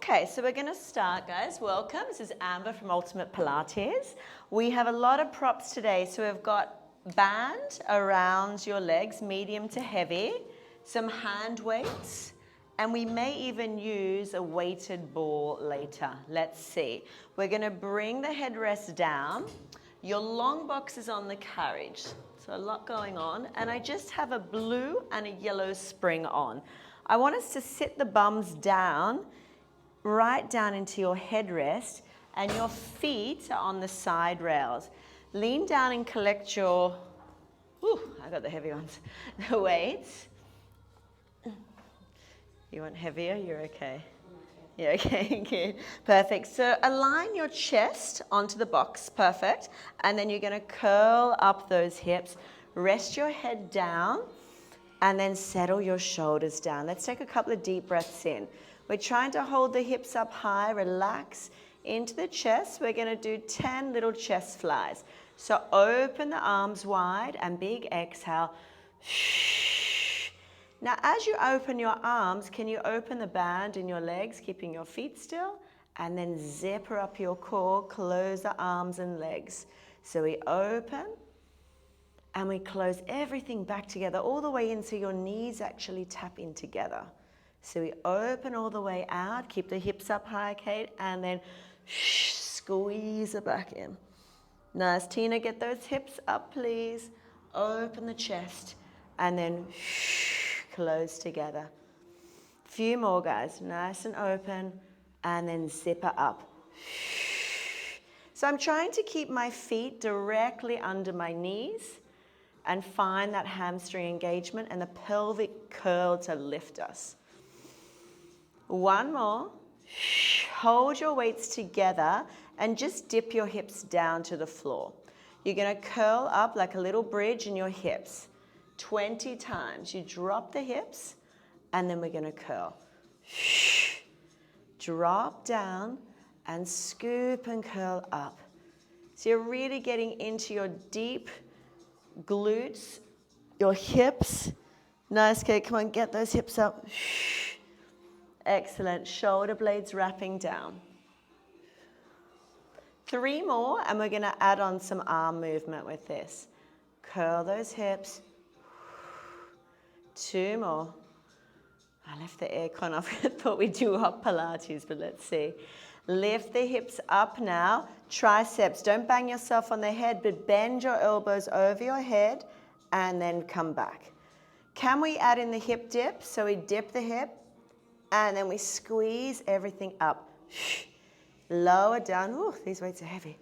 Okay, so we're going to start, guys. Welcome. This is Amber from Ultimate Pilates. We have a lot of props today. So we've got band around your legs, medium to heavy, some hand weights, and we may even use a weighted ball later. Let's see. We're going to bring the headrest down. Your long box is on the carriage. So a lot going on. And I just have a blue and a yellow spring on. I want us to sit the bums down, right down into your headrest, and your feet are on the side rails. Lean down and collect your, I got the heavy ones, the weights. You want heavier? You're okay. Yeah, okay, good. Perfect. So align your chest onto the box, perfect. And then you're gonna curl up those hips, rest your head down, and then settle your shoulders down. Let's take a couple of deep breaths in. We're trying to hold the hips up high, relax into the chest. We're gonna do 10 little chest flies. So open the arms wide and big exhale. Now, as you open your arms, can you open the band in your legs, keeping your feet still? And then zipper up your core, close the arms and legs. So we open and we close everything back together all the way in so your knees actually tap in together. So we open all the way out, keep the hips up high, Kate, and then squeeze it back in. Nice. Tina, get those hips up, please. Open the chest, and then close together. Few more, guys. Nice and open, and then zipper up. So I'm trying to keep my feet directly under my knees and find that hamstring engagement and the pelvic curl to lift us. One more. Hold your weights together and just dip your hips down to the floor. You're going to curl up like a little bridge in your hips. 20 times. You drop the hips and then we're going to curl. Drop down and scoop and curl up. So you're really getting into your deep glutes, your hips. Nice, Kate. Come on, get those hips up. Excellent. Shoulder blades wrapping down. 3 more, and we're going to add on some arm movement with this. Curl those hips. 2 more. I left the aircon off. I thought we'd do hot Pilates, but let's see. Lift the hips up now. Triceps. Don't bang yourself on the head, but bend your elbows over your head and then come back. Can we add in the hip dip? So we dip the hip and then we squeeze everything up. Lower down. Ooh, these weights are heavy.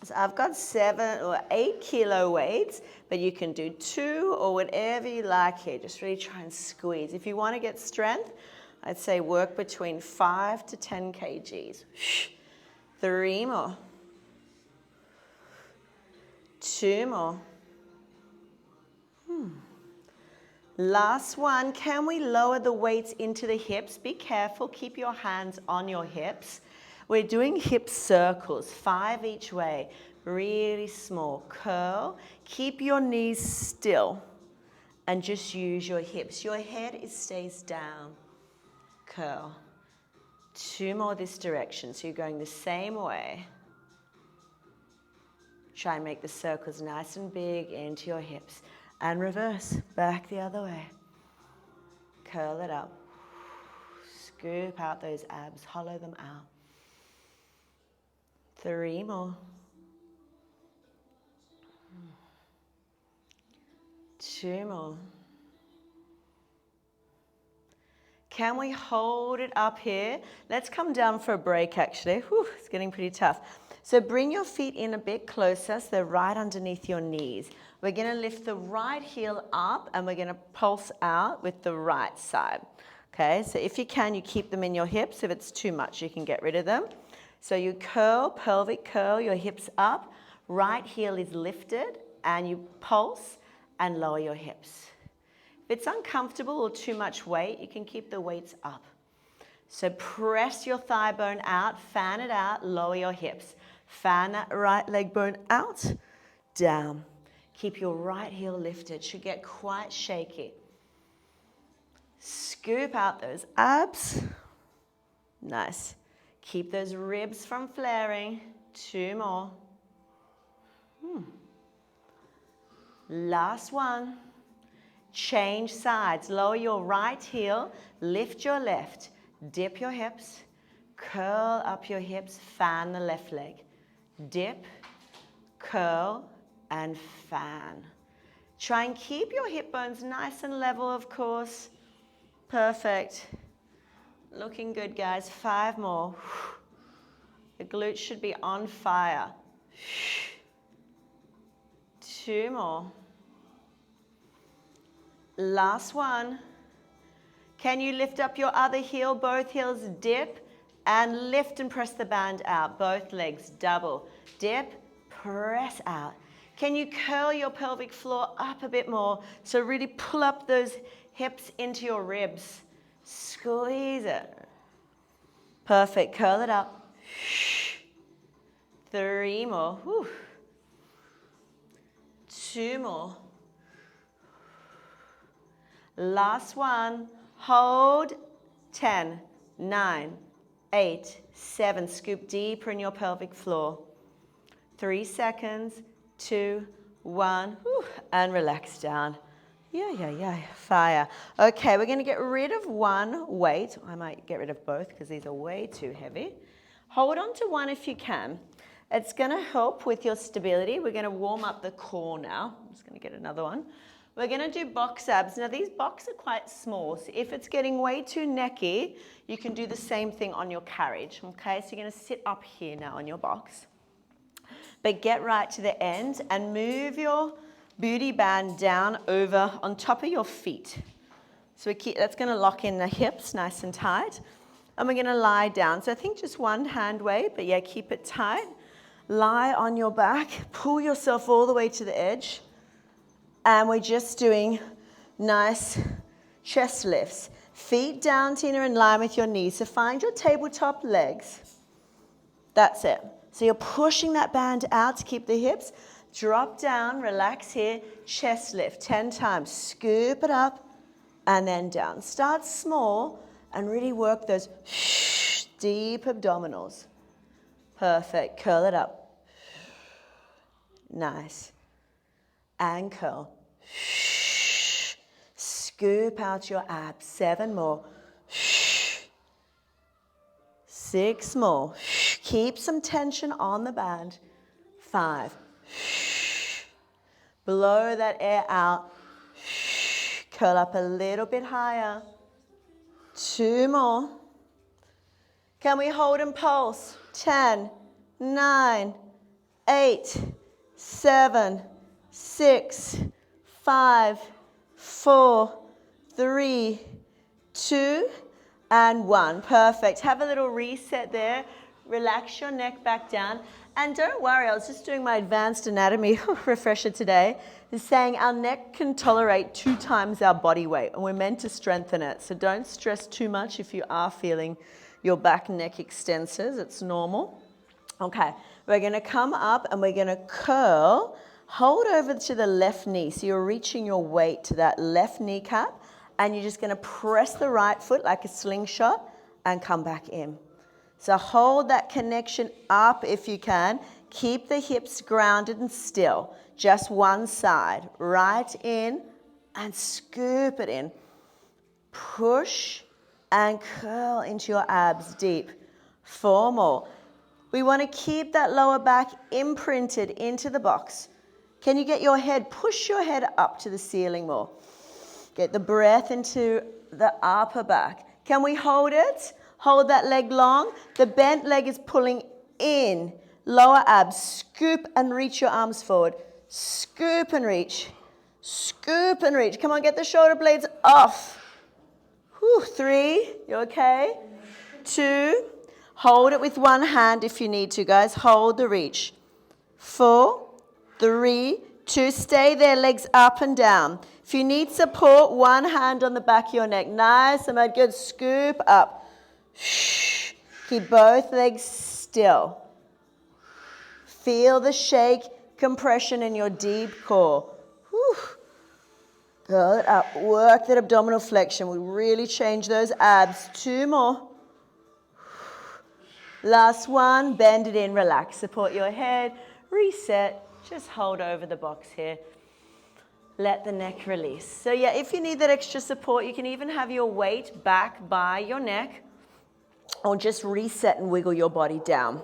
So I've got 7 or 8 kilo weights, but you can do 2 or whatever you like here. Just really try and squeeze. If you want to get strength, I'd say work between 5 to 10 kgs. 3 more. 2 more. Last one. Can we lower the weights into the hips? Be careful. Keep your hands on your hips. We're doing hip circles, 5 each way. Really small. Curl. Keep your knees still and just use your hips. Your head stays down. Curl. 2 more this direction. So you're going the same way. Try and make the circles nice and big into your hips. And reverse, back the other way. Curl it up. Scoop out those abs, hollow them out. 3 more. 2 more. Can we hold it up here? Let's come down for a break, actually. Whew, it's getting pretty tough. So bring your feet in a bit closer so they're right underneath your knees. We're going to lift the right heel up and we're going to pulse out with the right side. Okay, so if you can, you keep them in your hips. If it's too much, you can get rid of them. So you curl, pelvic curl, your hips up. Right heel is lifted and you pulse and lower your hips. If it's uncomfortable or too much weight, you can keep the weights up. So press your thigh bone out, fan it out, lower your hips. Fan that right leg bone out, down. Keep your right heel lifted. Should get quite shaky. Scoop out those abs. Nice. Keep those ribs from flaring. 2 more. Last one. Change sides. Lower your right heel. Lift your left. Dip your hips. Curl up your hips. Fan the left leg. Dip, curl, and fan. Try and keep your hip bones nice and level, of course. Perfect. Looking good, guys. 5 more. The glutes should be on fire. 2 more. Last one. Can you lift up your other heel? Both heels dip and lift and press the band out. Both legs double. Dip, press out. Can you curl your pelvic floor up a bit more? So really pull up those hips into your ribs. Squeeze it. Perfect. Curl it up. 3 more. Whew. 2 more. Last one. Hold. 10, 9, 8, 7. Scoop deeper in your pelvic floor. 3 seconds. 2, 1. Whew. And relax down. Yeah. Fire. Okay, we're going to get rid of one weight. I might get rid of both because these are way too heavy. Hold on to one if you can. It's going to help with your stability. We're going to warm up the core now. I'm just going to get another one. We're going to do box abs. Now, these box are quite small, so if it's getting way too necky, you can do the same thing on your carriage, okay? So you're going to sit up here now on your box. But get right to the end and move your booty band down over on top of your feet. So that's going to lock in the hips nice and tight. And we're going to lie down. So I think just one hand weight, but yeah, keep it tight. Lie on your back. Pull yourself all the way to the edge. And we're just doing nice chest lifts. Feet down, Tina, in line with your knees. So find your tabletop legs. That's it. So you're pushing that band out to keep the hips. Drop down, relax here, chest lift 10 times. Scoop it up and then down. Start small and really work those deep abdominals. Perfect. Curl it up. Nice. And curl. Scoop out your abs. 7 more. 6 more. Keep some tension on the band. 5. Blow that air out. Curl up a little bit higher. 2 more. Can we hold and pulse? 10, 9, 8, 7, 6, 5, 4, 3, 2, and 1. Perfect. Have a little reset there. Relax your neck back down. And don't worry, I was just doing my advanced anatomy refresher today. It's saying our neck can tolerate 2 times our body weight, and we're meant to strengthen it. So don't stress too much if you are feeling your back neck extensors. It's normal. Okay, we're going to come up and we're going to curl. Hold over to the left knee. So you're reaching your weight to that left kneecap, and you're just going to press the right foot like a slingshot and come back in. So hold that connection up if you can. Keep the hips grounded and still. Just one side. Right in and scoop it in. Push and curl into your abs deep. 4 more. We want to keep that lower back imprinted into the box. Can you get your head, push your head up to the ceiling more. Get the breath into the upper back. Can we hold it? Hold that leg long. The bent leg is pulling in. Lower abs. Scoop and reach your arms forward. Scoop and reach. Scoop and reach. Come on, get the shoulder blades off. 3. You okay? 2. Hold it with one hand if you need to, guys. Hold the reach. 4, 3, 2. Stay there, legs up and down. If you need support, one hand on the back of your neck. Nice and good. Scoop up. Keep both legs still. Feel the shake, compression in your deep core. Curl it up. Work that abdominal flexion. We really change those abs. 2 more. Last one. Bend it in. Relax. Support your head. Reset. Just hold over the box here. Let the neck release. So yeah, if you need that extra support, you can even have your weight back by your neck or just reset and wiggle your body down.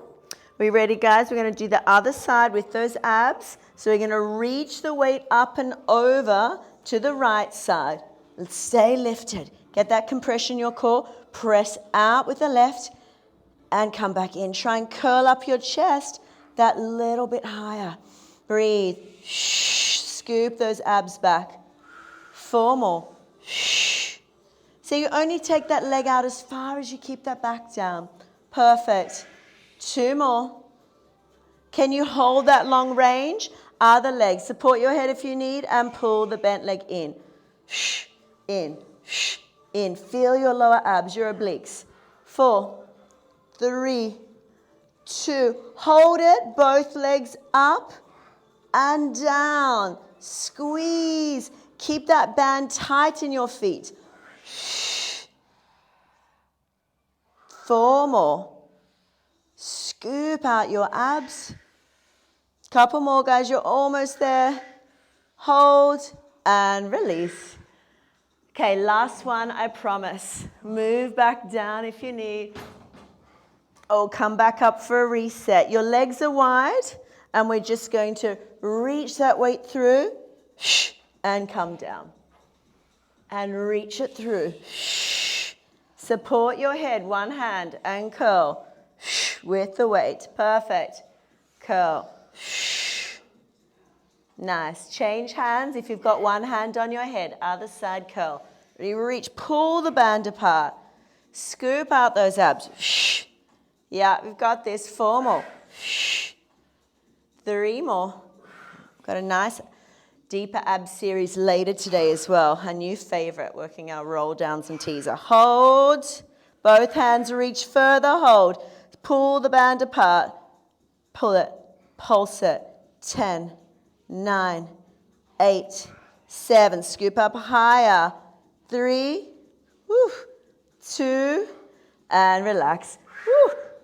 We ready, guys? We're going to do the other side with those abs. So we're going to reach the weight up and over to the right side. Let's stay lifted. Get that compression in your core. Press out with the left and come back in. Try and curl up your chest that little bit higher. Breathe. Scoop those abs back. 4 more. So you only take that leg out as far as you keep that back down. Perfect. 2 more. Can you hold that long range? Other leg. Support your head if you need and pull the bent leg in. In. In. Feel your lower abs, your obliques. 4, 3, 2. Hold it. Both legs up and down. Squeeze. Keep that band tight in your feet. 4 more. Scoop out your abs. Couple more, guys. You're almost there. Hold and release. Okay, last one, I promise. Move back down if you need. Oh, come back up for a reset. Your legs are wide, and we're just going to reach that weight through and come down. And reach it through. Support your head, one hand, and curl with the weight. Perfect. Curl. Nice. Change hands if you've got one hand on your head. Other side, curl. Reach, pull the band apart. Scoop out those abs. Yeah, we've got this. 4 more. 3 more. Got a nice deeper ab series later today as well. A new favorite, working our roll downs and teaser. Hold. Both hands reach further. Hold. Pull the band apart. Pull it. Pulse it. 10, 9, 8, 7. Scoop up higher. 3, 2, and relax.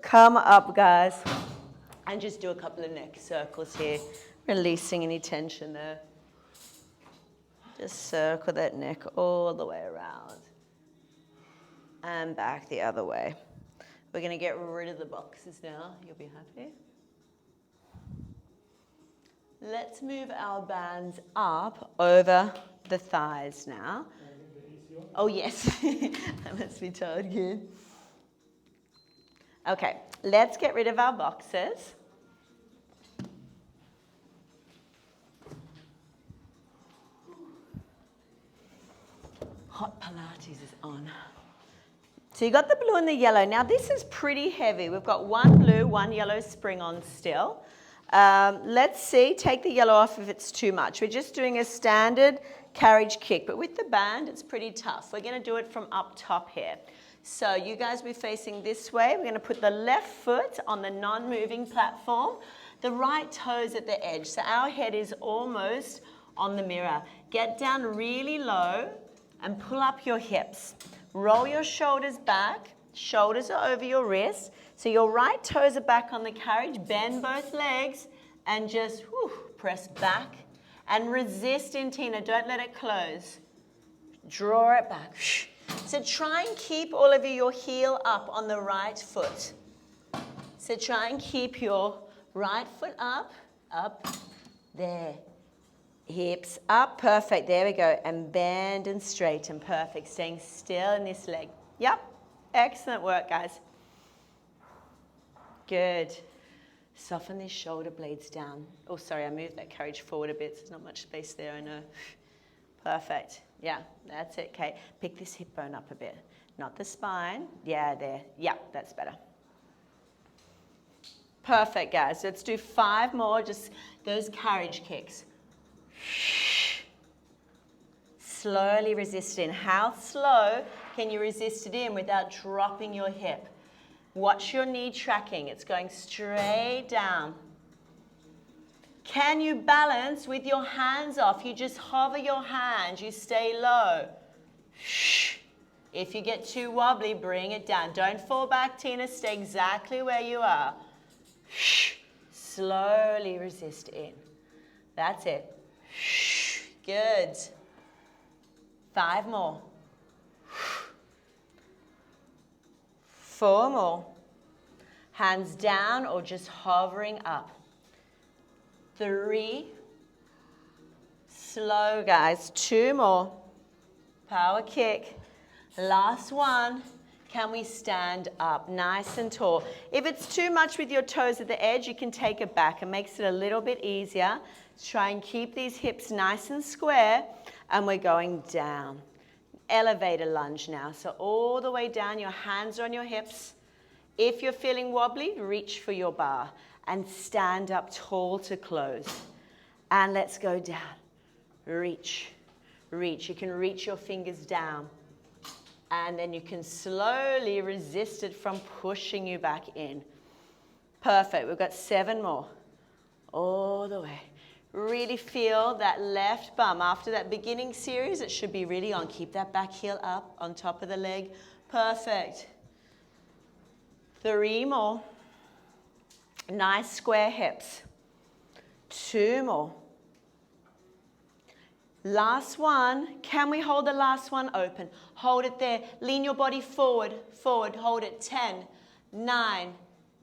Come up, guys. And just do a couple of neck circles here, releasing any tension there. Just circle that neck all the way around. And back the other way. We're going to get rid of the boxes now. You'll be happy. Let's move our bands up over the thighs now. Oh, yes. That must be told good. Okay, let's get rid of our boxes. Hot Pilates is on. So you got the blue and the yellow. Now this is pretty heavy. We've got 1 blue, 1 yellow spring on still. Let's see, take the yellow off if it's too much. We're just doing a standard carriage kick, but with the band, it's pretty tough. We're going to do it from up top here. So you guys be facing this way. We're going to put the left foot on the non-moving platform, the right toes at the edge. So our head is almost on the mirror. Get down really low and pull up your hips. Roll your shoulders back. Shoulders are over your wrists. So your right toes are back on the carriage. Bend both legs and just press back. And resist in Tina. Don't let it close. Draw it back. So try and keep all of your heel up on the right foot. So try and keep your right foot up, there. Hips up, perfect, there we go. And bend and straighten, perfect. Staying still in this leg. Yep, excellent work, guys. Good. Soften these shoulder blades down. Oh, sorry, I moved that carriage forward a bit. There's not much space there, I know. Perfect. Yeah, that's it, Kate. Pick this hip bone up a bit. Not the spine. Yeah, there. Yeah, that's better. Perfect, guys. Let's do 5 more, just those carriage kicks. Slowly resist in. How slow can you resist it in without dropping your hip? Watch your knee tracking. It's going straight down. Can you balance with your hands off? You just hover your hands, you stay low. If you get too wobbly, bring it down. Don't fall back, Tina, stay exactly where you are. Slowly resist in. That's it. Good. 5 more. 4 more. Hands down or just hovering up. 3. Slow, guys. 2 more. Power kick. Last one. Can we stand up nice and tall? If it's too much with your toes at the edge, you can take it back. It makes it a little bit easier. Let's try and keep these hips nice and square, and we're going down. Elevator lunge now. So all the way down, your hands are on your hips. If you're feeling wobbly, reach for your bar and stand up tall to close. And let's go down. Reach, reach. You can reach your fingers down. And then you can slowly resist it from pushing you back in. Perfect. We've got 7 more. All the way. Really feel that left bum. After that beginning series, it should be really on. Keep that back heel up on top of the leg. Perfect. 3 more. Nice square hips. 2 more. Last one. Can we hold the last one open? Hold it there. Lean your body forward, forward. Hold it. 10, 9,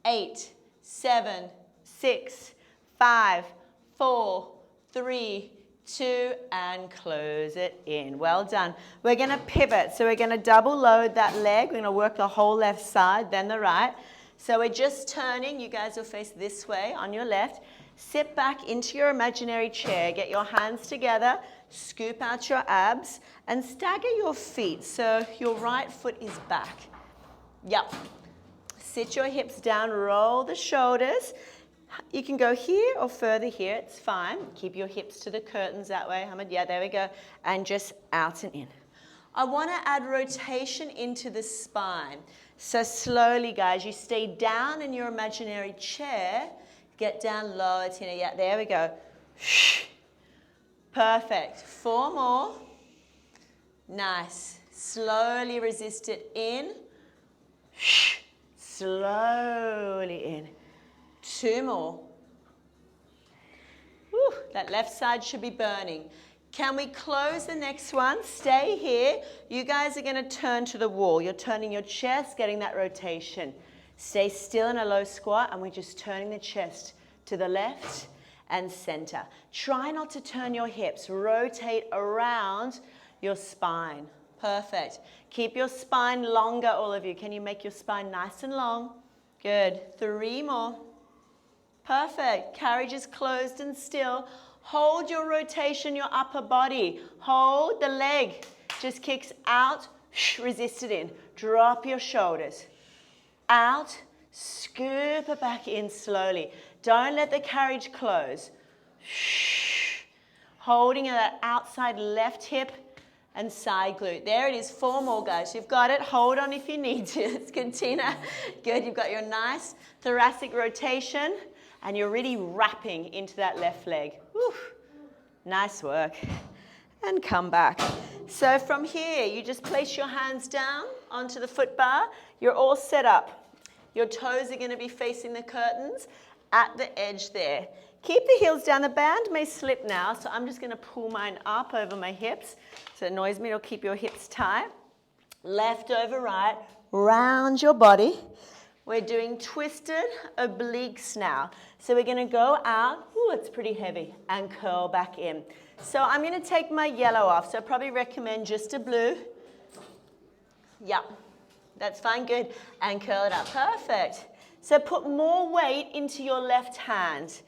8, 7, 6, 5, 4, 3, 2, and close it in. Well done. We're going to pivot. So we're going to double load that leg. We're going to work the whole left side, then the right. So we're just turning. You guys will face this way on your left. Sit back into your imaginary chair. Get your hands together. Scoop out your abs and stagger your feet so your right foot is back. Yep. Sit your hips down. Roll the shoulders. You can go here or further here. It's fine. Keep your hips to the curtains that way. Hamid, yeah, there we go. And just out and in. I want to add rotation into the spine. So slowly, guys, you stay down in your imaginary chair. Get down lower, Tina. Yeah, there we go. Perfect. 4 more. Nice. Slowly resist it in. Slowly in. 2 more. Whew, that left side should be burning. Can we close the next one? Stay here. You guys are going to turn to the wall. You're turning your chest, getting that rotation. Stay still in a low squat, and we're just turning the chest to the left and center. Try not to turn your hips. Rotate around your spine. Perfect. Keep your spine longer, all of you. Can you make your spine nice and long? Good. 3 more. Perfect. Carriage is closed and still. Hold your rotation, your upper body. Hold the leg. Just kicks out. Resist it in. Drop your shoulders. Out. Scoop it back in slowly. Don't let the carriage close. Holding that outside left hip and side glute. There it is. 4 more, guys. You've got it. Hold on if you need to. It's good, Tina. Good. You've got your nice thoracic rotation, and you're really wrapping into that left leg. Whew. Nice work. And come back. So from here, you just place your hands down onto the foot bar. You're all set up. Your toes are going to be facing the curtains at the edge there. Keep the heels down. The band may slip now, so I'm just going to pull mine up over my hips. So it annoys me. It'll keep your hips tight. Left over right. Round your body. We're doing twisted obliques now. So we're going to go out. Ooh, it's pretty heavy. And curl back in. So I'm going to take my yellow off. So I probably recommend just a blue. Yep. That's fine. Good. And curl it up. Perfect. So put more weight into your left hand.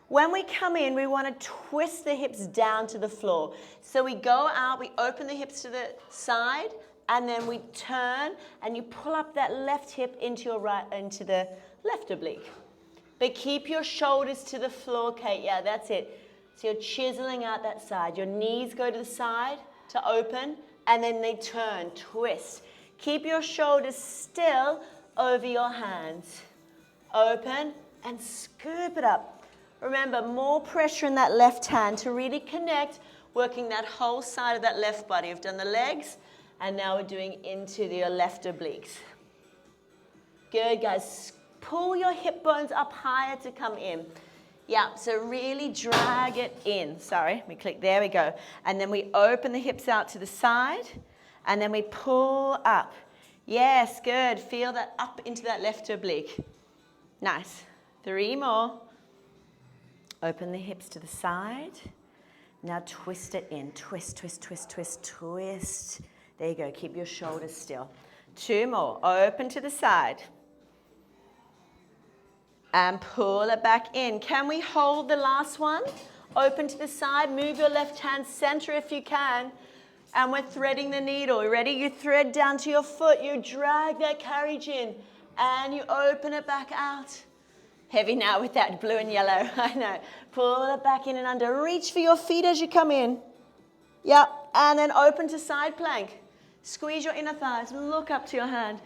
When we come in, we want to twist the hips down to the floor. So we go out, we open the hips to the side, and then we turn, and you pull up that left hip into your right, into the left oblique. But keep your shoulders to the floor, Kate. Yeah, that's it. So you're chiseling out that side. Your knees go to the side to open, and then they turn, twist. Keep your shoulders still over your hands. Open and scoop it up. Remember, more pressure in that left hand to really connect, working that whole side of that left body. We've done the legs, and now we're doing into your left obliques. Good, guys. Pull your hip bones up higher to come in. Yeah, so really drag it in. Sorry, let me click. There we go. And then we open the hips out to the side, and then we pull up. Yes, good. Feel that up into that left oblique. Nice. 3 more. Open the hips to the side. Now twist it in. Twist, twist, twist, twist, twist. There you go. Keep your shoulders still. 2 more. Open to the side. And pull it back in. Can we hold the last one? Open to the side. Move your left hand center if you can. And we're threading the needle. You ready? You thread down to your foot. You drag that carriage in. And you open it back out. Heavy now with that blue and yellow. I know. Pull it back in and under. Reach for your feet as you come in. Yep. And then open to side plank. Squeeze your inner thighs. Look up to your hand.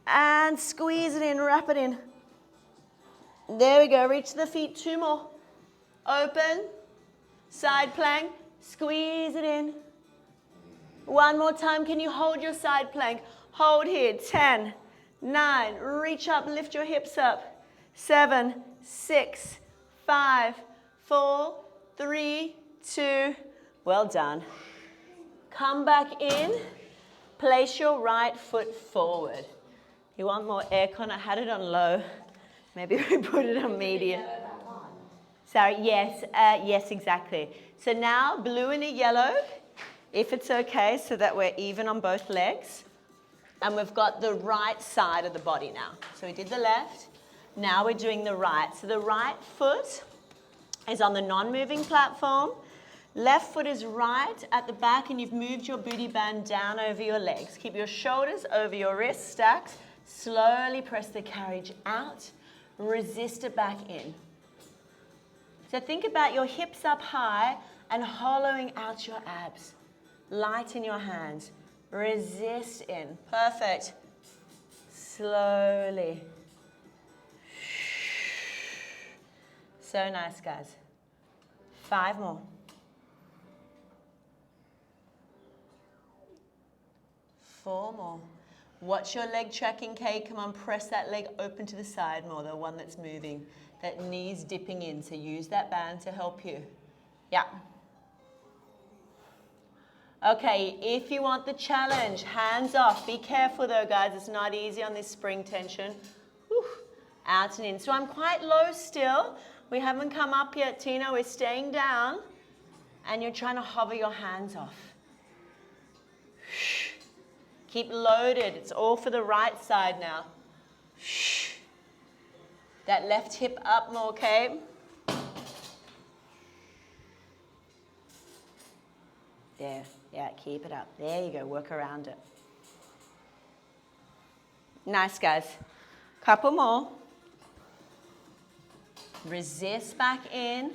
And squeeze it in. Wrap it in. There we go. Reach the feet. 2 more. Open. Side plank. Squeeze it in. 1 more time. Can you hold your side plank? Hold here. 10, 9. Reach up. Lift your hips up. 7, 6, 5, 4, 3, 2. Well done. Come back in. Place your right foot forward. You want more aircon? I had it on low. Maybe we put it on medium. Sorry, yes, yes, exactly. So now blue and a yellow, if it's okay, so that we're even on both legs. And we've got the right side of the body now. So we did the left, now we're doing the right. So the right foot is on the non-moving platform. Left foot is right at the back, and you've moved your booty band down over your legs. Keep your shoulders over your wrists stacked. Slowly press the carriage out. Resist it back in. So think about your hips up high and hollowing out your abs. Lighten your hands. Resist in. Perfect. Slowly. So nice, guys. 5 more. 4 more. Watch your leg tracking, Kate. Come on, press that leg open to the side more, the one that's moving. That knee's dipping in, so use that band to help you. Yeah. Okay, if you want the challenge, hands off. Be careful though, guys. It's not easy on this spring tension. Whew. Out and in. So I'm quite low still. We haven't come up yet, Tina. We're staying down. And you're trying to hover your hands off. Keep loaded. It's all for the right side now. That left hip up more, okay? There. Yeah, keep it up. There you go. Work around it. Nice, guys. Couple more. Resist back in.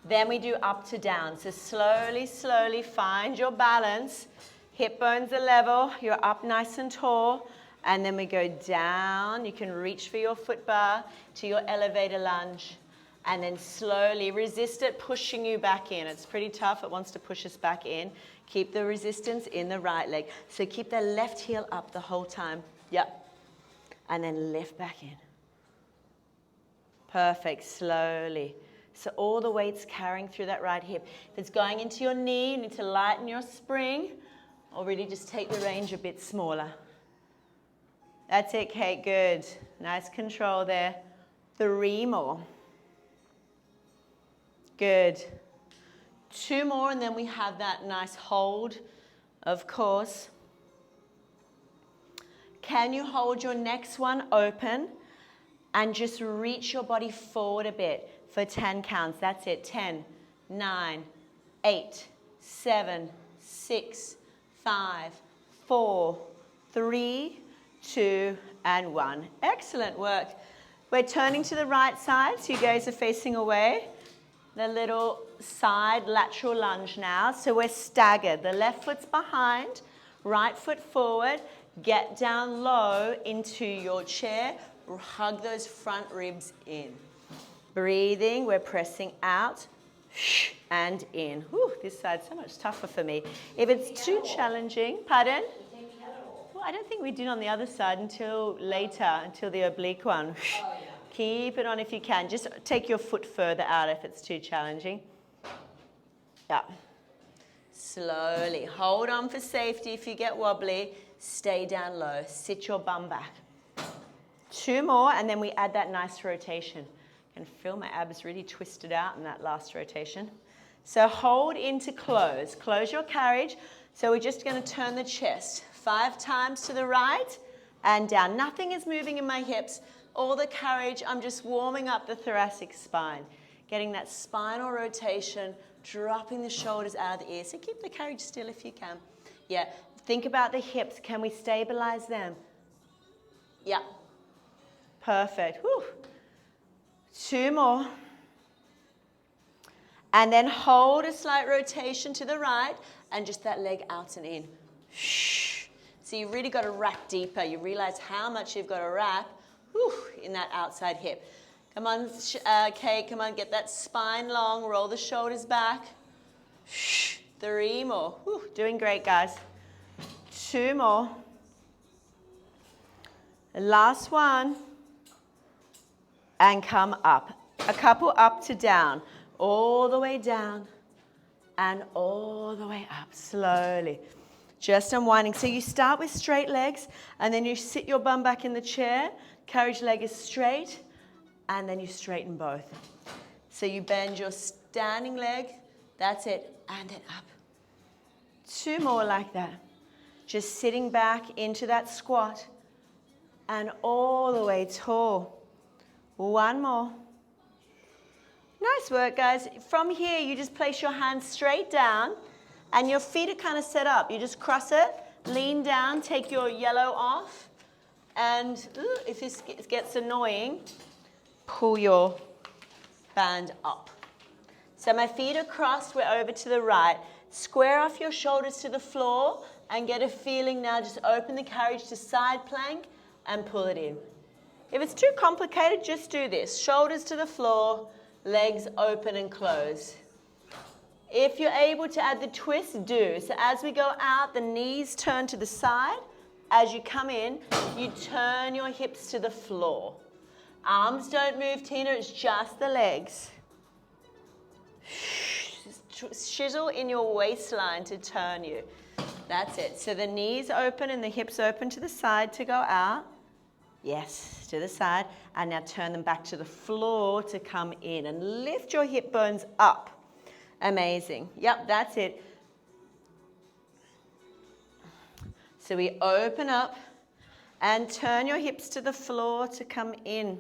Then we do up to down. So slowly, slowly find your balance. Hip bones are level. You're up nice and tall. And then we go down. You can reach for your foot bar to your elevator lunge. And then slowly resist it, pushing you back in. It's pretty tough. It wants to push us back in. Keep the resistance in the right leg. So keep the left heel up the whole time. Yep. And then lift back in. Perfect. Slowly. So all the weight's carrying through that right hip. If it's going into your knee, you need to lighten your spring. Or really just take the range a bit smaller. That's it, Kate. Good. Nice control there. 3 more. Good. 2 more, and then we have that nice hold, of course. Can you hold your next one open and just reach your body forward a bit for 10 counts? That's it. 10, 9, 8, 7, 6, 5, 4, 3, 2, and 1. Excellent work. We're turning to the right side, so you guys are facing away. The little side lateral lunge now. So we're staggered. The left foot's behind, right foot forward. Get down low into your chair. Hug those front ribs in. Breathing, we're pressing out and in. Whew, this side's so much tougher for me. If it's too challenging, pardon? Well, I don't think we did on the other side until later, until the oblique one. Keep it on if you can. Just take your foot further out if it's too challenging. Yeah. Slowly. Hold on for safety. If you get wobbly, stay down low. Sit your bum back. 2 more, and then we add that nice rotation. I can feel my abs really twisted out in that last rotation. So hold into close. Close your carriage. So we're just going to turn the chest 5 times to the right and down. Nothing is moving in my hips. All the carriage, I'm just warming up the thoracic spine. Getting that spinal rotation, dropping the shoulders out of the ears. So keep the carriage still if you can. Yeah, think about the hips. Can we stabilize them? Yeah. Perfect. Whew. 2 more. And then hold a slight rotation to the right and just that leg out and in. So you really got to wrap deeper. You realize how much you've got to wrap in that outside hip. Come on, Kate, come on, get that spine long, roll the shoulders back. 3 more. Whew, doing great, guys. 2 more. Last one. And come up. A couple up to down. All the way down and all the way up. Slowly. Just unwinding. So you start with straight legs and then you sit your bum back in the chair. Carriage leg is straight. And then you straighten both. So you bend your standing leg. That's it. And then up. 2 more like that. Just sitting back into that squat. And all the way tall. 1 more. Nice work, guys. From here, you just place your hands straight down. And your feet are kind of set up. You just cross it. Lean down. Take your yellow off. And if this gets annoying, pull your band up. So my feet are crossed, we're over to the right. Square off your shoulders to the floor and get a feeling now. Just open the carriage to side plank and pull it in. If it's too complicated, just do this. Shoulders to the floor, legs open and close. If you're able to add the twist, do. So as we go out, the knees turn to the side. As you come in, you turn your hips to the floor. Arms don't move, Tina, it's just the legs. Shizzle in your waistline to turn you. That's it. So the knees open and the hips open to the side to go out. Yes, to the side. And now turn them back to the floor to come in. And lift your hip bones up. Amazing. Yep, that's it. So we open up and turn your hips to the floor to come in.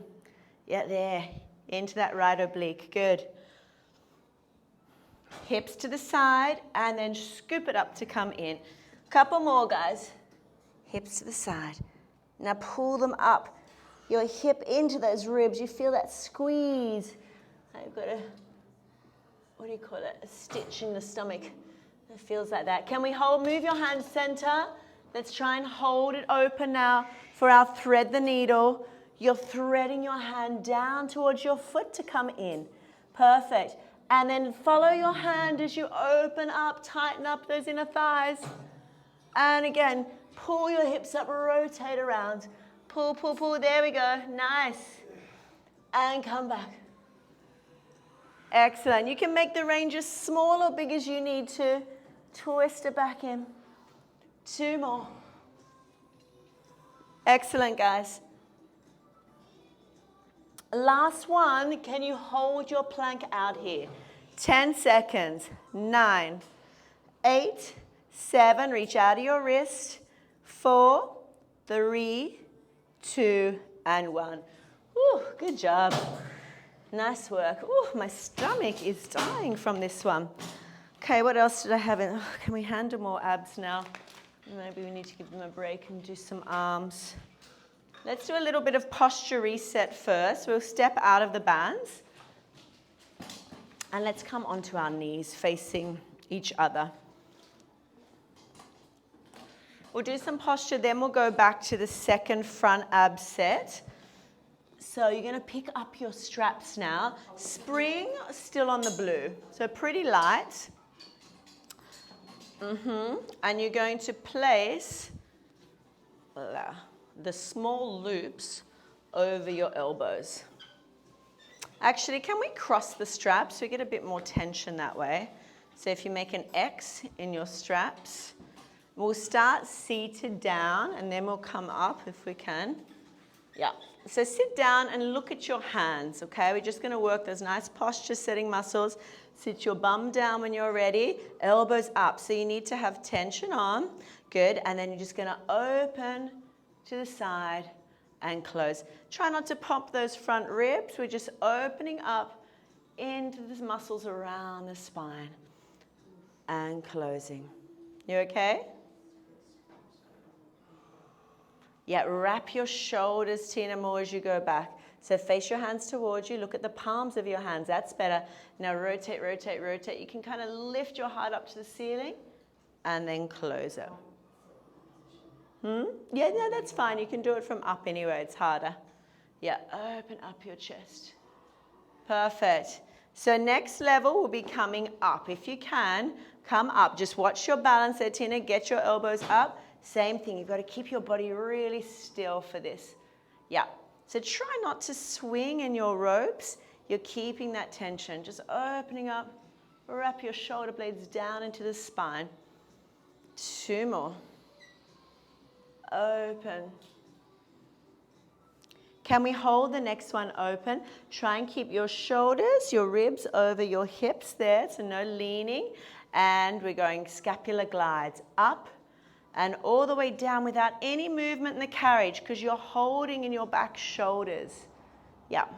Yeah, there. Into that right oblique. Good. Hips to the side and then scoop it up to come in. Couple more, guys. Hips to the side. Now pull them up. Your hip into those ribs. You feel that squeeze. I've got a, what do you call it? A stitch in the stomach. It feels like that. Can we hold? Move your hands center. Let's try and hold it open now for our thread the needle. You're threading your hand down towards your foot to come in. Perfect. And then follow your hand as you open up, tighten up those inner thighs. And again, pull your hips up, rotate around. Pull, pull, pull. There we go. Nice. And come back. Excellent. You can make the range as small or big as you need to. Twist it back in. 2 more. Excellent, guys. Last one. Can you hold your plank out here? 10 seconds. 9, 8, 7. Reach out of your wrist. 4, 3, 2, and 1. Whew, good job. Nice work. Ooh, my stomach is dying from this one. Okay, what else did I have in? Oh, can we handle more abs now? Maybe we need to give them a break and do some arms. Let's do a little bit of posture reset first. We'll step out of the bands. And let's come onto our knees facing each other. We'll do some posture, then we'll go back to the second front ab set. So you're going to pick up your straps now. Spring still on the blue, so pretty light. And you're going to place the small loops over your elbows. Actually, can we cross the straps so we get a bit more tension that way? So if you make an X in your straps, we'll start seated down and then we'll come up if we can. Yeah. So sit down and look at your hands, okay? We're just going to work those nice posture setting muscles. Sit your bum down when you're ready, elbows up. So you need to have tension on. Good. And then you're just going to open to the side and close. Try not to pop those front ribs. We're just opening up into the muscles around the spine and closing. You okay? Yeah, wrap your shoulders, Tina, more as you go back. So face your hands towards you. Look at the palms of your hands. That's better. Now rotate, rotate, rotate. You can kind of lift your heart up to the ceiling and then close it. Yeah, no, that's fine. You can do it from up anyway. It's harder. Yeah, open up your chest. Perfect. So next level will be coming up. If you can, come up. Just watch your balance there, Tina. Get your elbows up. Same thing. You've got to keep your body really still for this. Yeah. So try not to swing in your ropes. You're keeping that tension. Just opening up. Wrap your shoulder blades down into the spine. 2 more. Open. Can we hold the next one open? Try and keep your shoulders, your ribs over your hips there, so no leaning. And we're going scapular glides up and all the way down without any movement in the carriage because you're holding in your back shoulders. Yep.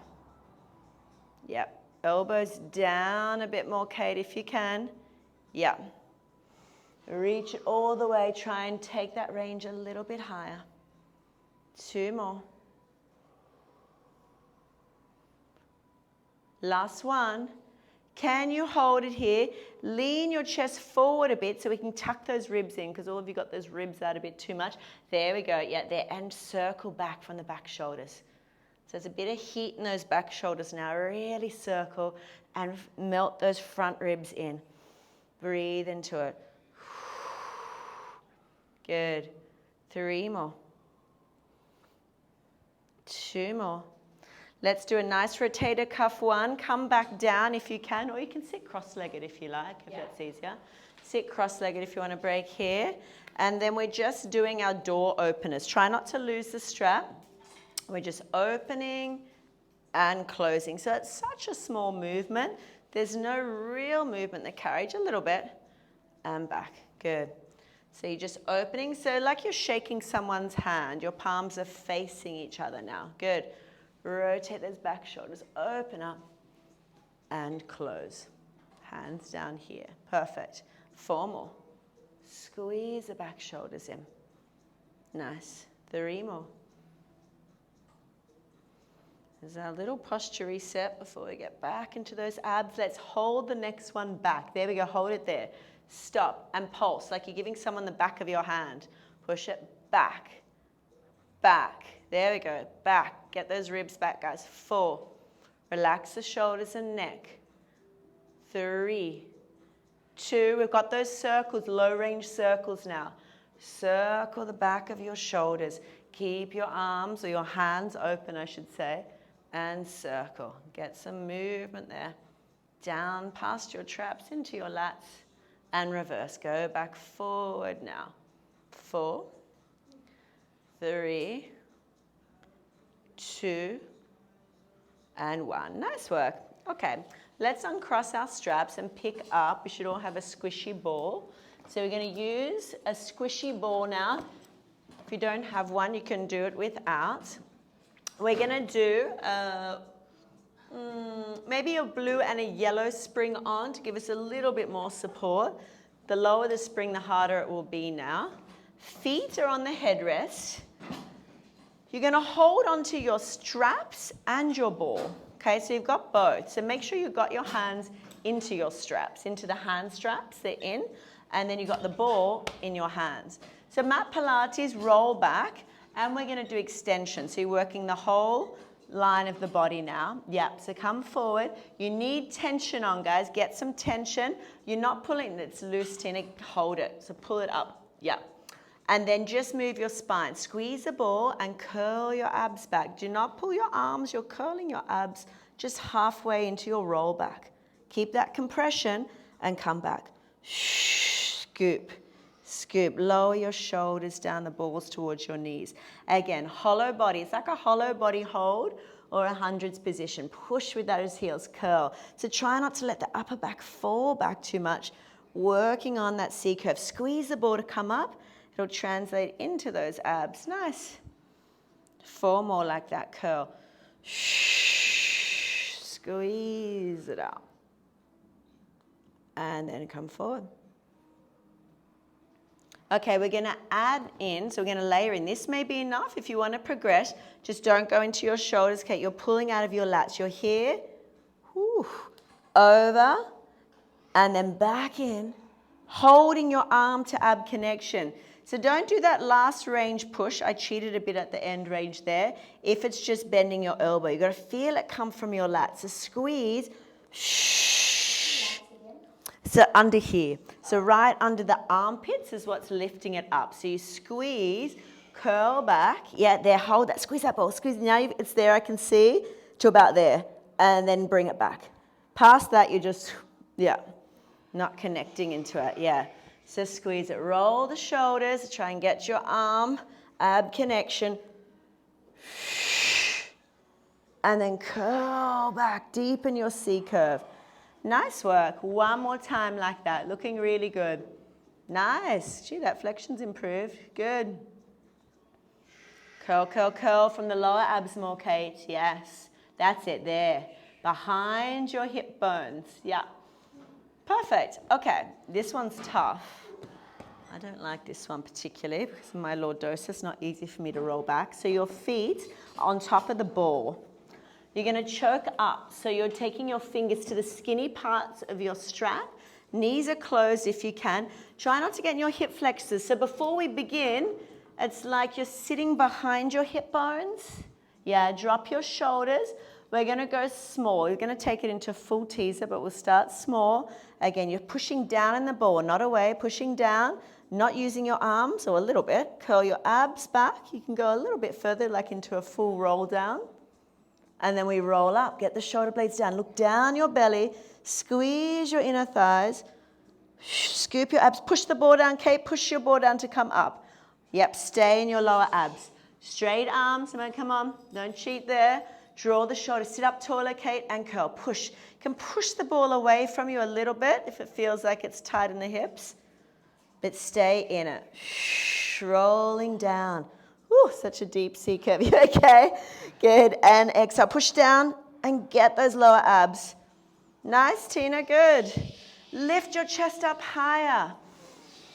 Yep. Elbows down a bit more, Kate, if you can. Yep. Reach it all the way. Try and take that range a little bit higher. 2 more. Last one. Can you hold it here? Lean your chest forward a bit so we can tuck those ribs in because all of you got those ribs out a bit too much. There we go. Yeah, there. And circle back from the back shoulders. So there's a bit of heat in those back shoulders now. Really circle and melt those front ribs in. Breathe into it. Good. 3 more. 2 more. Let's do a nice rotator cuff one. Come back down if you can, or you can sit cross-legged if you like, if that's easier. Sit cross-legged if you want to break here. And then we're just doing our door openers. Try not to lose the strap. We're just opening and closing. So it's such a small movement. There's no real movement in the carriage, a little bit. And back. Good. So you're just opening. So like you're shaking someone's hand. Your palms are facing each other now. Good. Rotate those back shoulders, open up and close. Hands down here. Perfect. 4 more. Squeeze the back shoulders in. Nice. 3 more. There's our little posture reset before we get back into those abs. Let's hold the next one back. There we go. Hold it there. Stop and pulse like you're giving someone the back of your hand. Push it back. Back. There we go. Back. Get those ribs back, guys. 4. Relax the shoulders and neck. 3. 2. We've got those circles, low range circles now. Circle the back of your shoulders. Keep your arms or your hands open, I should say. And circle. Get some movement there. Down past your traps into your lats. And reverse. Go back forward now. 4. 3. 2 and 1. Nice work. Okay, let's uncross our straps and pick up. We should all have a squishy ball. So we're going to use a squishy ball now. If you don't have one, you can do it without. We're going to do maybe a blue and a yellow spring on to give us a little bit more support. The lower the spring, the harder it will be now. Feet are on the headrest. You're going to hold onto your straps and your ball. Okay, so you've got both. So make sure you've got your hands into your straps, into the hand straps, they're in, and then you've got the ball in your hands. So mat Pilates, roll back, and we're going to do extension. So you're working the whole line of the body now. Yep, so come forward. You need tension on, guys. Get some tension. You're not pulling, it's loose, Tina. Hold it. So pull it up. Yep. And then just move your spine. Squeeze the ball and curl your abs back. Do not pull your arms. You're curling your abs just halfway into your roll back. Keep that compression and come back. Scoop. Scoop. Lower your shoulders down, the balls towards your knees. Again, hollow body. It's like a hollow body hold or a hundreds position. Push with those heels. Curl. So try not to let the upper back fall back too much. Working on that C curve. Squeeze the ball to come up. It'll translate into those abs. Nice. 4 more like that. Curl. Squeeze it out. And then come forward. Okay, we're going to add in, so we're going to layer in. This may be enough if you want to progress. Just don't go into your shoulders, Kate. You're pulling out of your lats. You're here, whew, over, and then back in, holding your arm to ab connection. So don't do that last range push. I cheated a bit at the end range there. If it's just bending your elbow, you've got to feel it come from your lats. So squeeze, so under here. So right under the armpits is what's lifting it up. So you squeeze, curl back. Yeah, there, hold that. Squeeze that ball. Squeeze. Now it's there, I can see, to about there. And then bring it back. Past that, you're just, yeah, not connecting into it. Yeah. So squeeze it. Roll the shoulders. Try and get your arm, ab connection. And then curl back. Deepen your C curve. Nice work. One more time like that. Looking really good. Nice. Gee, that flexion's improved. Good. Curl, curl, curl from the lower abs more, Kate. Yes. That's it there. Behind your hip bones. Yeah. Perfect. Okay. This one's tough. I don't like this one particularly because of my lordosis. It's not easy for me to roll back. So your feet are on top of the ball. You're going to choke up, so you're taking your fingers to the skinny parts of your strap. Knees are closed if you can. Try not to get in your hip flexors. So before we begin, it's like you're sitting behind your hip bones. Yeah, drop your shoulders. We're going to go small. You're going to take it into full teaser, but we'll start small. Again, you're pushing down in the ball, not away, pushing down, not using your arms, or a little bit. Curl your abs back. You can go a little bit further, like into a full roll down. And then we roll up. Get the shoulder blades down. Look down your belly. Squeeze your inner thighs. Scoop your abs. Push the ball down, Kate. Push your ball down to come up. Yep, stay in your lower abs. Straight arms. Come on. Don't cheat there. Draw the shoulders. Sit up taller, Kate, and curl. Push. You can push the ball away from you a little bit if it feels like it's tight in the hips. But stay in it. Rolling down. Whew, such a deep C curve. You okay? Good. And exhale. Push down and get those lower abs. Nice, Tina. Good. Lift your chest up higher.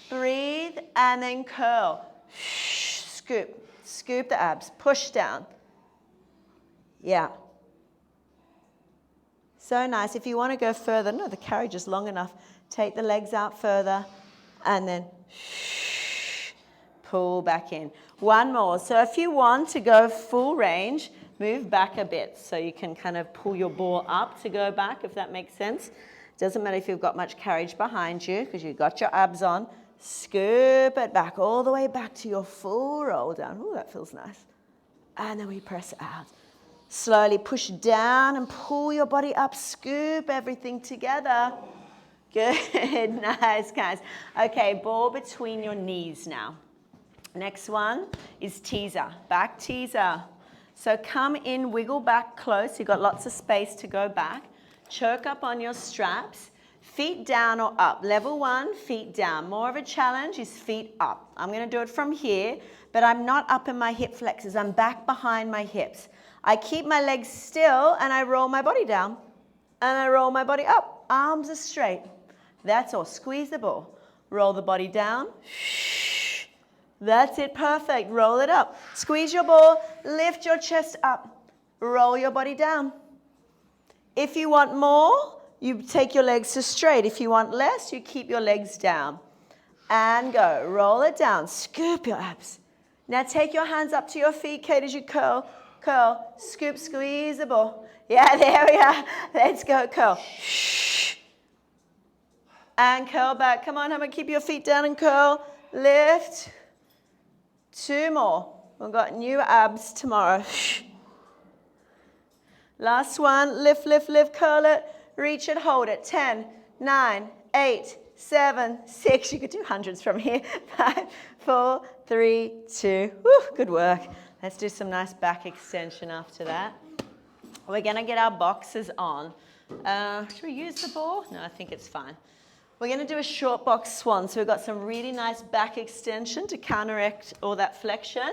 Breathe and then curl. Scoop. Scoop the abs. Push down. Yeah. So nice. If you want to go further, no, the carriage is long enough. Take the legs out further and then pull back in. One more. So if you want to go full range, move back a bit so you can kind of pull your ball up to go back, if that makes sense. Doesn't matter if you've got much carriage behind you because you've got your abs on. Scoop it back all the way back to your full roll down. Ooh, that feels nice. And then we press out. Slowly push down and pull your body up. Scoop everything together. Good. Nice, guys. Okay, ball between your knees now. Next one is teaser, back teaser. So come in, wiggle back close. You've got lots of space to go back. Choke up on your straps. Feet down or up. Level 1, feet down. More of a challenge is feet up. I'm going to do it from here, but I'm not up in my hip flexors. I'm back behind my hips. I keep my legs still and I roll my body down. And I roll my body up. Arms are straight. That's all. Squeeze the ball. Roll the body down. That's it, perfect. Roll it up. Squeeze your ball, lift your chest up, roll your body down. If you want more, you take your legs to straight. If you want less, you keep your legs down. And go. Roll it down. Scoop your abs. Now take your hands up to your feet, Kate, as you curl. curl, scoop, squeeze the ball. Yeah, there we are. Let's go, curl. Shh. And curl back. Come on, Hammer, keep your feet down and curl. Lift. 2 more. We've got new abs tomorrow. Shh. Last one. Lift, lift, lift, curl it. Reach it, hold it. 10, 9, 8, 7, 6. You could do hundreds from here. 5, 4, 3, 2. Woo, good work. Let's do some nice back extension after that. We're going to get our boxes on. Should we use the ball? No, I think it's fine. We're going to do a short box swan. So we've got some really nice back extension to counteract all that flexion.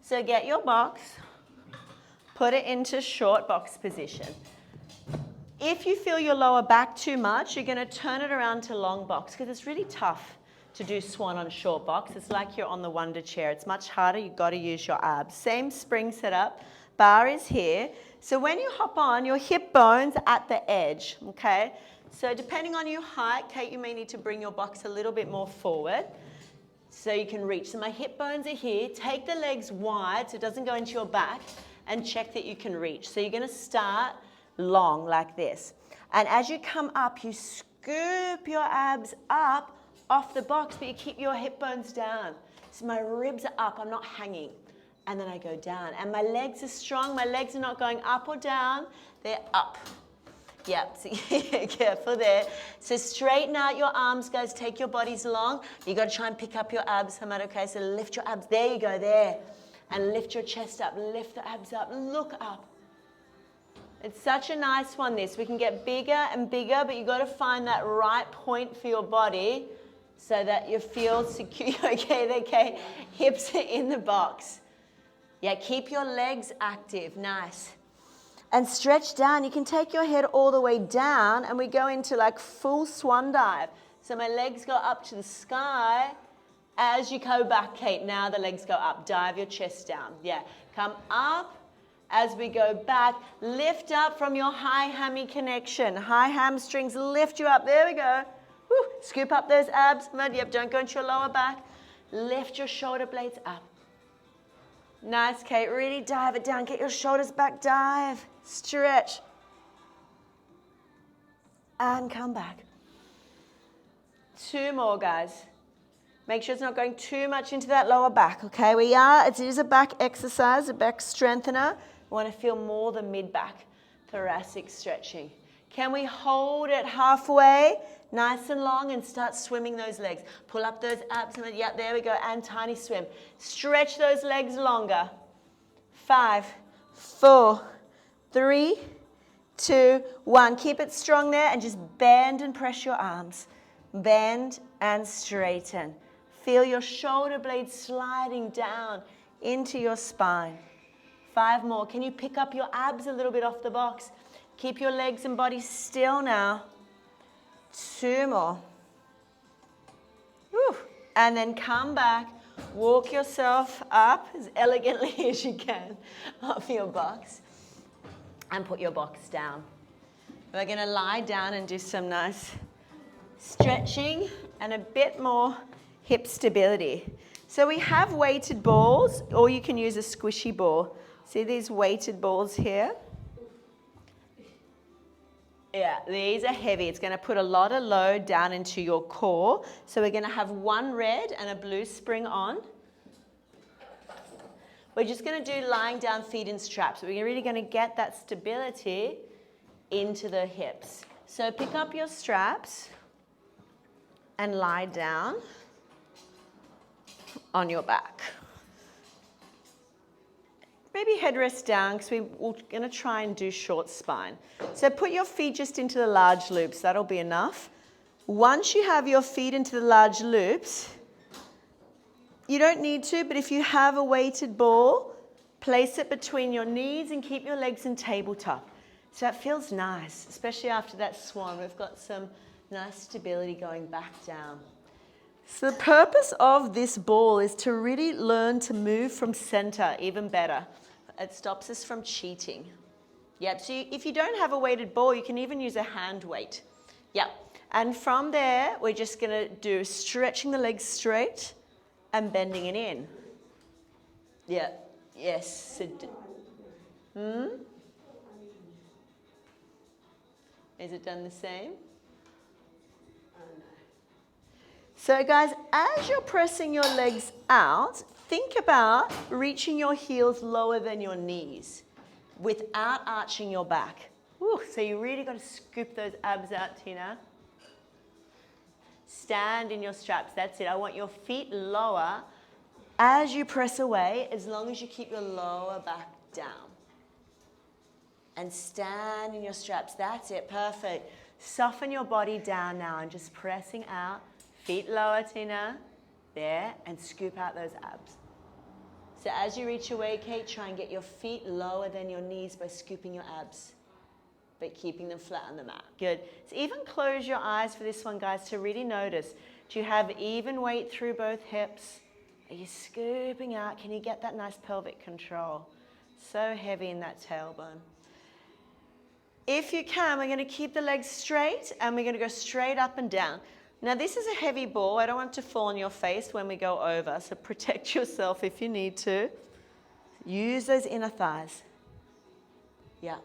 So get your box, put it into short box position. If you feel your lower back too much, you're going to turn it around to long box because it's really tough to do swan on short box. It's like you're on the Wonder Chair. It's much harder. You've got to use your abs. Same spring setup. Bar is here. So when you hop on, your hip bone's at the edge, okay? So depending on your height, Kate, you may need to bring your box a little bit more forward so you can reach. So my hip bones are here. Take the legs wide so it doesn't go into your back and check that you can reach. So you're going to start long like this. And as you come up, you scoop your abs up off the box, but you keep your hip bones down. So my ribs are up, I'm not hanging. And then I go down. And my legs are strong, my legs are not going up or down, they're up. Yep, so careful there. So straighten out your arms, guys, take your bodies long. You got to try and pick up your abs, Hamad, okay? So lift your abs, there you go, there. And lift your chest up, lift the abs up, look up. It's such a nice one, this. We can get bigger and bigger, but you've got to find that right point for your body so that you feel secure. Okay, hips are in the box. Yeah, keep your legs active, nice. And stretch down. You can take your head all the way down and we go into like full swan dive. So my legs go up to the sky. As you go back, Kate, now the legs go up. Dive your chest down. Yeah, come up. As we go back, lift up from your high hammy connection. High hamstrings lift you up. There we go. Woo. Scoop up those abs. Yep, don't go into your lower back. Lift your shoulder blades up. Nice, Kate. Really dive it down. Get your shoulders back. Dive. Stretch. And come back. 2 more, guys. Make sure it's not going too much into that lower back, okay? It is a back exercise, a back strengthener. We want to feel more the mid-back, thoracic stretching. Can we hold it halfway, nice and long, and start swimming those legs? Pull up those abs. Yeah, there we go, and tiny swim. Stretch those legs longer. 5, 4, 3, 2, 1. Keep it strong there and just bend and press your arms. Bend and straighten. Feel your shoulder blades sliding down into your spine. 5 more. Can you pick up your abs a little bit off the box? Keep your legs and body still now. 2 more. Woo. And then come back. Walk yourself up as elegantly as you can off your box. And put your box down. We're going to lie down and do some nice stretching and a bit more hip stability. So we have weighted balls, or you can use a squishy ball. See these weighted balls here? Yeah, these are heavy. It's going to put a lot of load down into your core. So we're going to have 1 red and a blue spring on. We're just going to do lying down, feet in straps. We're really going to get that stability into the hips. So pick up your straps and lie down on your back. Maybe headrest down because we're going to try and do short spine. So put your feet just into the large loops. That'll be enough. Once you have your feet into the large loops, you don't need to, but if you have a weighted ball, place it between your knees and keep your legs in tabletop. So that feels nice, especially after that swan. We've got some nice stability going back down. So the purpose of this ball is to really learn to move from center even better. It stops us from cheating. Yep, so if you don't have a weighted ball, you can even use a hand weight. Yep, and from there, we're just gonna do stretching the legs straight and bending it in. Yeah, yes. So Hmm? Is it done the same? So guys, as you're pressing your legs out, think about reaching your heels lower than your knees without arching your back. Woo, so you really got to scoop those abs out, Tina. Stand in your straps, that's it. I want your feet lower as you press away, as long as you keep your lower back down. And stand in your straps, that's it, perfect. Soften your body down now and just pressing out. Feet lower, Tina. There, and scoop out those abs. So as you reach away, Kate, try and get your feet lower than your knees by scooping your abs, but keeping them flat on the mat. Good. So even close your eyes for this one, guys, to really notice. Do you have even weight through both hips? Are you scooping out? Can you get that nice pelvic control? So heavy in that tailbone. If you can, we're going to keep the legs straight and we're going to go straight up and down. Now this is a heavy ball. I don't want it to fall on your face when we go over, so protect yourself if you need to. Use those inner thighs. Yeah.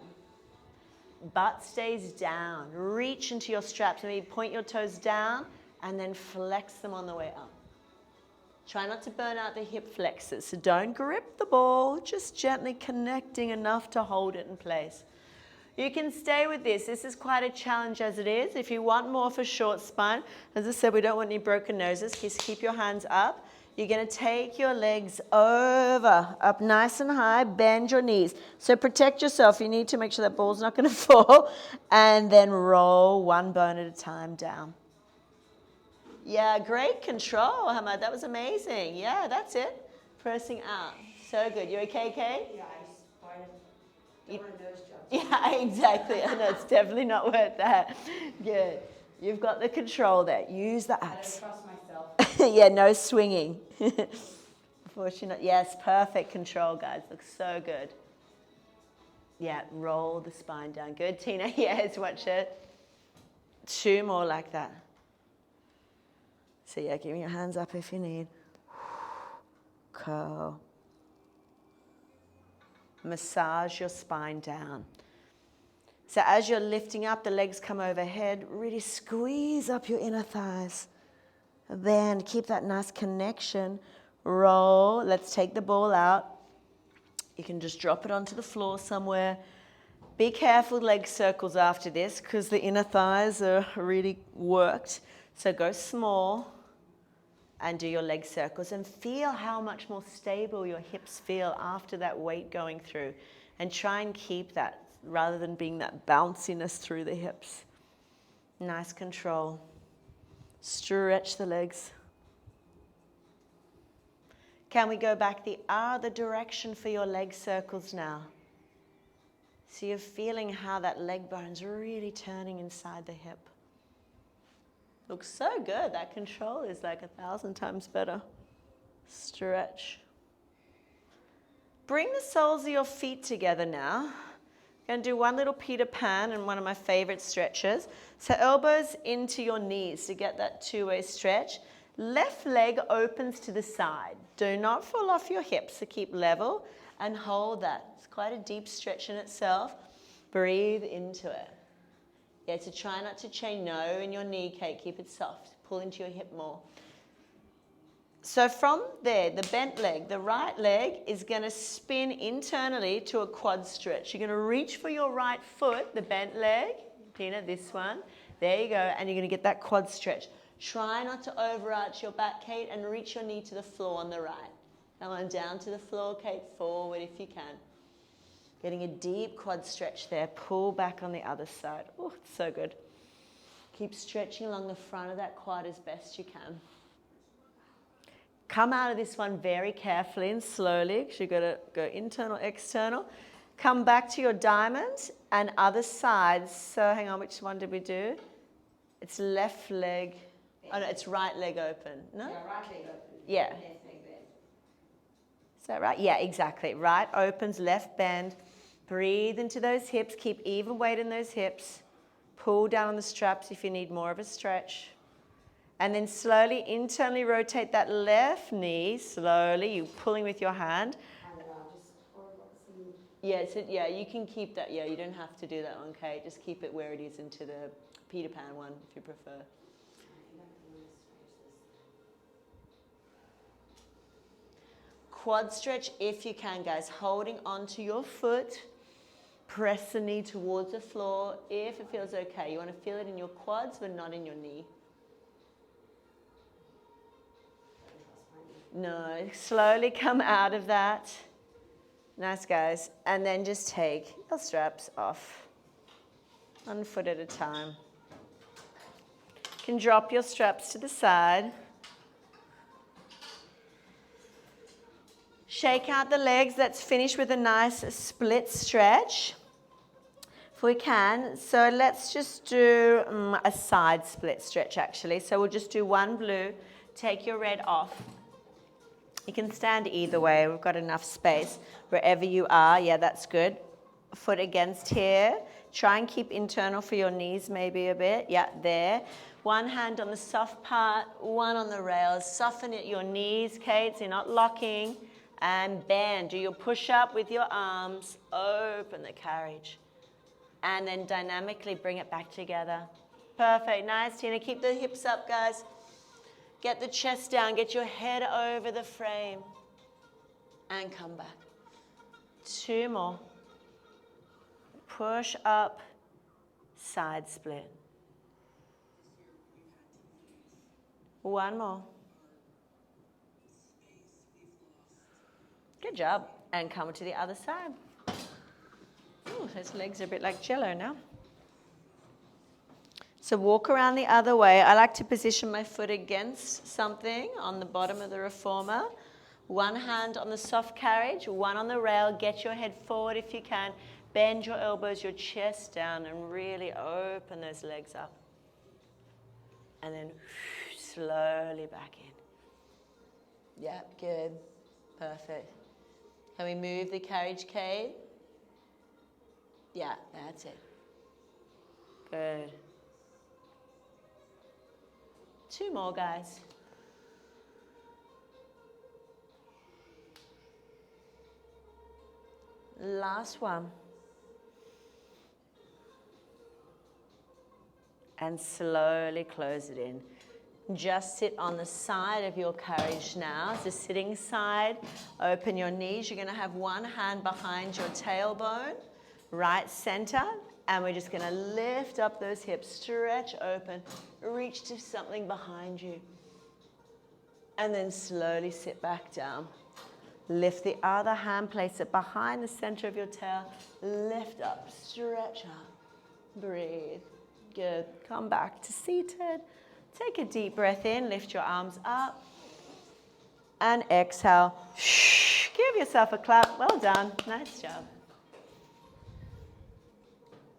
Butt stays down. Reach into your straps. Maybe point your toes down and then flex them on the way up. Try not to burn out the hip flexors. So don't grip the ball, just gently connecting enough to hold it in place. You can stay with this. This is quite a challenge as it is. If you want more for short spine, as I said, we don't want any broken noses. Just keep your hands up. You're going to take your legs over, up nice and high, bend your knees. So protect yourself. You need to make sure that ball's not going to fall. And then roll one bone at a time down. Yeah, great control, Hamad. That was amazing. Yeah, that's it. Pressing out. So good. You okay, Kay? Yeah, I just don't want a nose job. Yeah, exactly. And it's definitely not worth that. Good. You've got the control there. Use the abs. I don't trust myself. Yeah, no swinging. Unfortunately, yes, perfect control, guys. Looks so good. Yeah, roll the spine down. Good, Tina. Yes, watch it. 2 more like that. So yeah, give me your hands up if you need. Curl. Massage your spine down. So as you're lifting up, the legs come overhead. Really squeeze up your inner thighs. Then keep that nice connection. Roll. Let's take the ball out. You can just drop it onto the floor somewhere. Be careful leg circles after this because the inner thighs are really worked. So go small and do your leg circles and feel how much more stable your hips feel after that weight going through. And try and keep that rather than being that bounciness through the hips. Nice control. Stretch the legs. Can we go back the other direction for your leg circles now? So you're feeling how that leg bone's really turning inside the hip. Looks so good. That control is like 1,000 times better. Stretch. Bring the soles of your feet together now. I'm going to do one little Peter Pan and one of my favorite stretches. So elbows into your knees to get that 2-way stretch. Left leg opens to the side. Do not fall off your hips, so keep level and hold that. It's quite a deep stretch in itself. Breathe into it. Yeah, so try not to chain no in your knee, Kate. Keep it soft. Pull into your hip more. So from there, the bent leg, the right leg is going to spin internally to a quad stretch. You're going to reach for your right foot, the bent leg. Tina, this one. There you go. And you're going to get that quad stretch. Try not to overarch your back, Kate, and reach your knee to the floor on the right. Come on, down to the floor, Kate. Forward if you can. Getting a deep quad stretch there. Pull back on the other side. Oh, it's so good. Keep stretching along the front of that quad as best you can. Come out of this one very carefully and slowly because you've got to go internal, external. Come back to your diamond and other sides. So hang on, which one did we do? It's left leg. Oh no, it's right leg open. No? Yeah, right leg open. Yeah. Left leg bend. Is that right? Yeah, exactly. Right opens, left bend. Breathe into those hips. Keep even weight in those hips. Pull down on the straps if you need more of a stretch. And then slowly internally rotate that left knee. Slowly, you're pulling with your hand. And just hold Yeah, so yeah, you can keep that. Yeah, you don't have to do that one, Kate. Just keep it where it is into the Peter Pan one if you prefer. Quad stretch if you can, guys. Holding onto your foot. Press the knee towards the floor if it feels okay. You want to feel it in your quads but not in your knee. No, slowly come out of that. Nice, guys. And then just take your straps off. 1 foot at a time. You can drop your straps to the side. Shake out the legs. Let's finish with a nice split stretch. If we can. So let's just do a side split stretch actually. So we'll just do one blue. Take your red off. You can stand either way. We've got enough space. Wherever you are, yeah, that's good. Foot against here. Try and keep internal for your knees maybe a bit. Yeah, there. One hand on the soft part, one on the rails. Soften at your knees, Kate, so you're not locking. And bend. Do your push-up with your arms. Open the carriage. And then dynamically bring it back together. Perfect. Nice, Tina. Keep the hips up, guys. Get the chest down. Get your head over the frame. And come back. 2 more. Push up. Side split. 1 more. Good job. And come to the other side. Ooh, those legs are a bit like Jello now. So walk around the other way. I like to position my foot against something on the bottom of the reformer. One hand on the soft carriage, one on the rail. Get your head forward if you can. Bend your elbows, your chest down, and really open those legs up. And then slowly back in. Yep, good. Perfect. Can we move the carriage, Kate? Yeah, that's it. Good. 2 more, guys. Last one. And slowly close it in. Just sit on the side of your carriage now. So sitting side, open your knees. You're going to have one hand behind your tailbone, right center. And we're just going to lift up those hips, stretch open, reach to something behind you. And then slowly sit back down. Lift the other hand, place it behind the center of your tail. Lift up, stretch up, breathe. Good. Come back to seated. Take a deep breath in, lift your arms up. And exhale. Give yourself a clap. Well done. Nice job.